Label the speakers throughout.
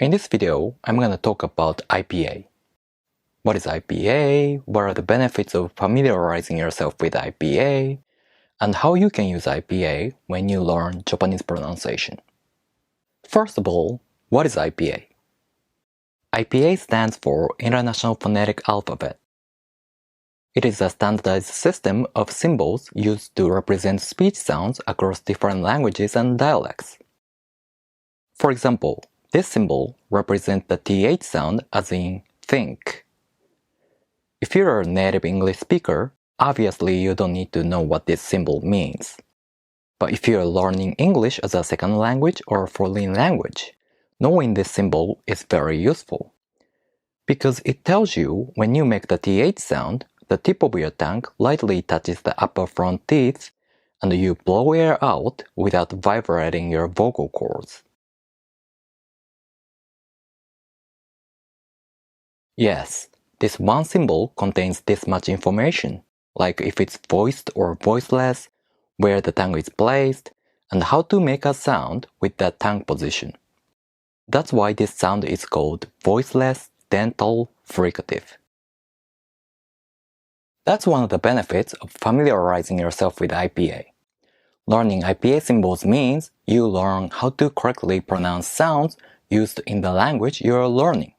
Speaker 1: In this video, I'm going to talk about IPA. What is IPA? What are the benefits of familiarizing yourself with IPA? And how you can use IPA when you learn Japanese pronunciation. First of all, what is IPA? IPA stands for International Phonetic Alphabet. It is a standardized system of symbols used to represent speech sounds across different languages and dialects. For example, this symbol represents the TH sound as in think. If you're a native English speaker, obviously you don't need to know what this symbol means. But if you're learning English as a second language or foreign language, knowing this symbol is very useful. Because it tells you when you make the TH sound, the tip of your tongue lightly touches the upper front teeth and you blow air out without vibrating your vocal cords. Yes, this one symbol contains this much information, like if it's voiced or voiceless, where the tongue is placed, and how to make a sound with that tongue position. That's why this sound is called voiceless dental fricative. That's one of the benefits of familiarizing yourself with IPA. Learning IPA symbols means you learn how to correctly pronounce sounds used in the language you're learning.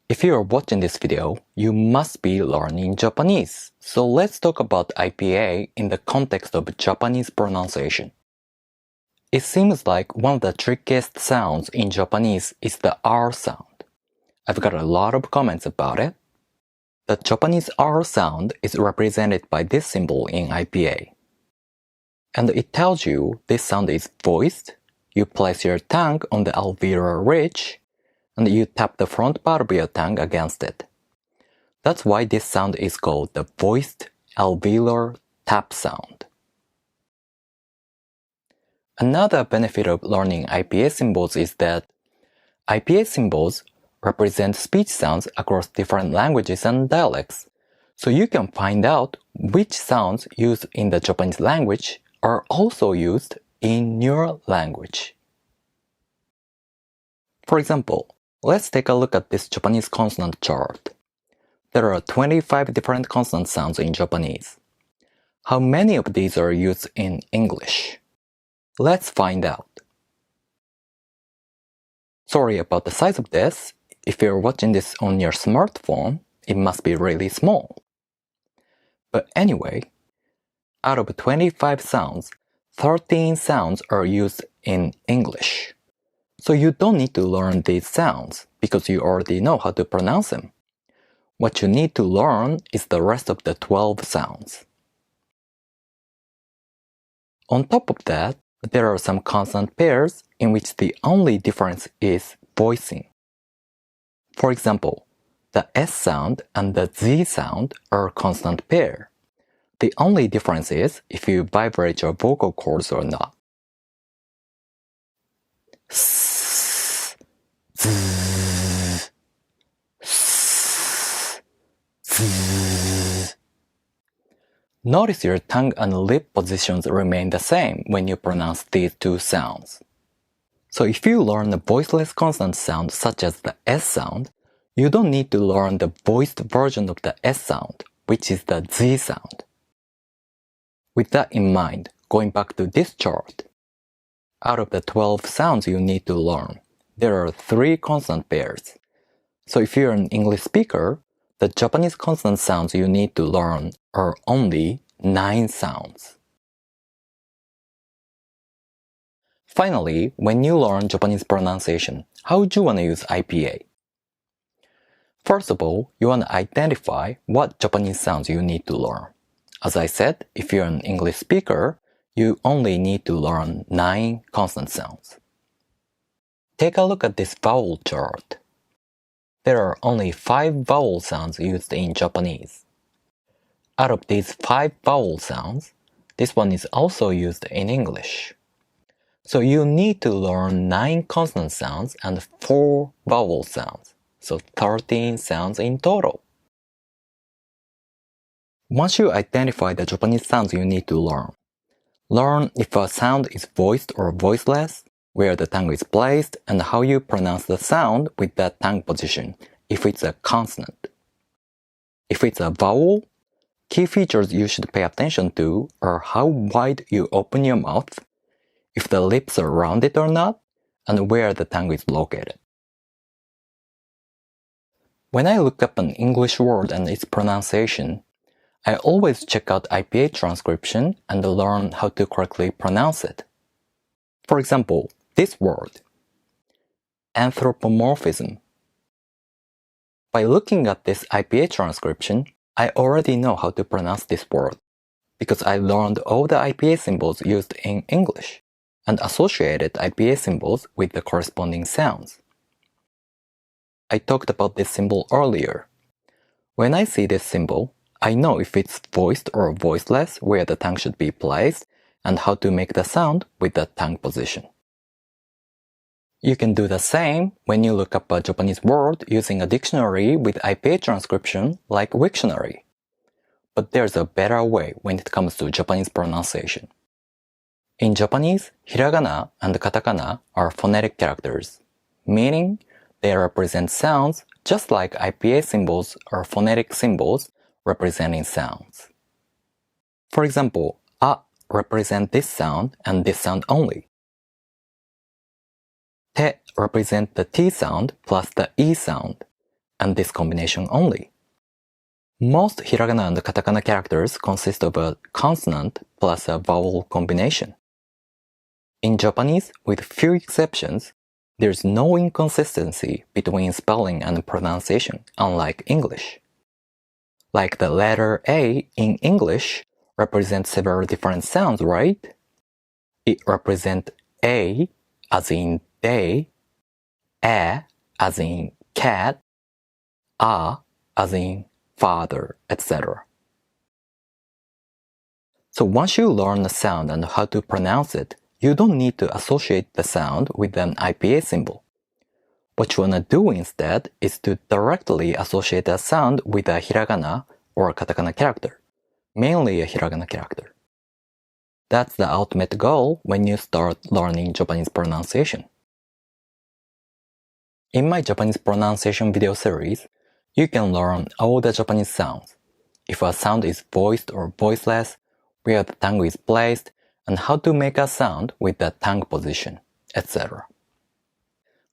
Speaker 1: If you are watching this video, you must be learning Japanese. So let's talk about IPA in the context of Japanese pronunciation. It seems like one of the trickiest sounds in Japanese is the R sound. I've got a lot of comments about it. The Japanese R sound is represented by this symbol in IPA. And it tells you this sound is voiced, you place your tongue on the alveolar ridge, and you tap the front part of your tongue against it. That's why this sound is called the voiced alveolar tap sound. Another benefit of learning IPA symbols is that IPA symbols represent speech sounds across different languages and dialects, so you can find out which sounds used in the Japanese language are also used in your language. For example, let's take a look at this Japanese consonant chart. There are 25 different consonant sounds in Japanese. How many of these are used in English? Let's find out. Sorry about the size of this. If you're watching this on your smartphone, it must be really small. But anyway, out of 25 sounds, 13 sounds are used in English. So you don't need to learn these sounds because you already know how to pronounce them. What you need to learn is the rest of the 12 sounds. On top of that, there are some consonant pairs in which the only difference is voicing. For example, the S sound and the Z sound are a consonant pair. The only difference is if you vibrate your vocal cords or not. S, Z, S, Z. Notice your tongue and lip positions remain the same when you pronounce these two sounds. So if you learn a voiceless consonant sound such as the S sound, you don't need to learn the voiced version of the S sound, which is the Z sound. With that in mind, going back to this chart, out of the 12 sounds you need to learn, there are 3 consonant pairs. So if you're an English speaker, the Japanese consonant sounds you need to learn are only 9 sounds. Finally, when you learn Japanese pronunciation, how would you want to use IPA? First of all, you want to identify what Japanese sounds you need to learn. As I said, if you're an English speaker, you only need to learn 9 consonant sounds. Take a look at this vowel chart. There are only 5 vowel sounds used in Japanese. Out of these 5 vowel sounds, this one is also used in English. So you need to learn 9 consonant sounds and 4 vowel sounds, so 13 sounds in total. Once you identify the Japanese sounds you need to learn if a sound is voiced or voiceless, where the tongue is placed, and how you pronounce the sound with that tongue position if it's a consonant. If it's a vowel, key features you should pay attention to are how wide you open your mouth, if the lips are rounded or not, and where the tongue is located. When I look up an English word and its pronunciation, I always check out IPA transcription and learn how to correctly pronounce it. For example, this word, anthropomorphism. By looking at this IPA transcription, I already know how to pronounce this word because I learned all the IPA symbols used in English and associated IPA symbols with the corresponding sounds. I talked about this symbol earlier. When I see this symbol, I know if it's voiced or voiceless where the tongue should be placed and how to make the sound with the tongue position. You can do the same when you look up a Japanese word using a dictionary with IPA transcription like Wiktionary. But there's a better way when it comes to Japanese pronunciation. In Japanese, hiragana and katakana are phonetic characters, meaning they represent sounds just like IPA symbols are phonetic symbols representing sounds. For example, a represents this sound and this sound only. Te represents the T sound plus the E sound, and this combination only. Most hiragana and katakana characters consist of a consonant plus a vowel combination. In Japanese, with few exceptions, there's no inconsistency between spelling and pronunciation, unlike English. Like the letter A in English represents several different sounds, right? It represents A as in day, A as in cat, A as in father, etc. So once you learn the sound and how to pronounce it, you don't need to associate the sound with an IPA symbol. What you want to do instead is to directly associate a sound with a hiragana or a katakana character, mainly a hiragana character. That's the ultimate goal when you start learning Japanese pronunciation. In my Japanese pronunciation video series, you can learn all the Japanese sounds, if a sound is voiced or voiceless, where the tongue is placed, and how to make a sound with the tongue position, etc.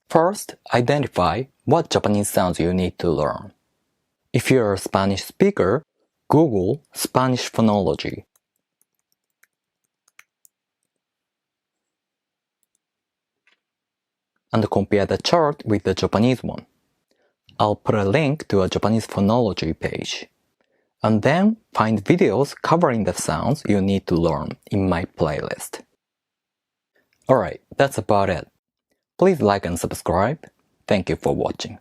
Speaker 1: First, identify what Japanese sounds you need to learn. If you're a Spanish speaker, Google Spanish phonology. And compare the chart with the Japanese one. I'll put a link to a Japanese phonology page. And then find videos covering the sounds you need to learn in my playlist. Alright, that's about it. Please like and subscribe. Thank you for watching.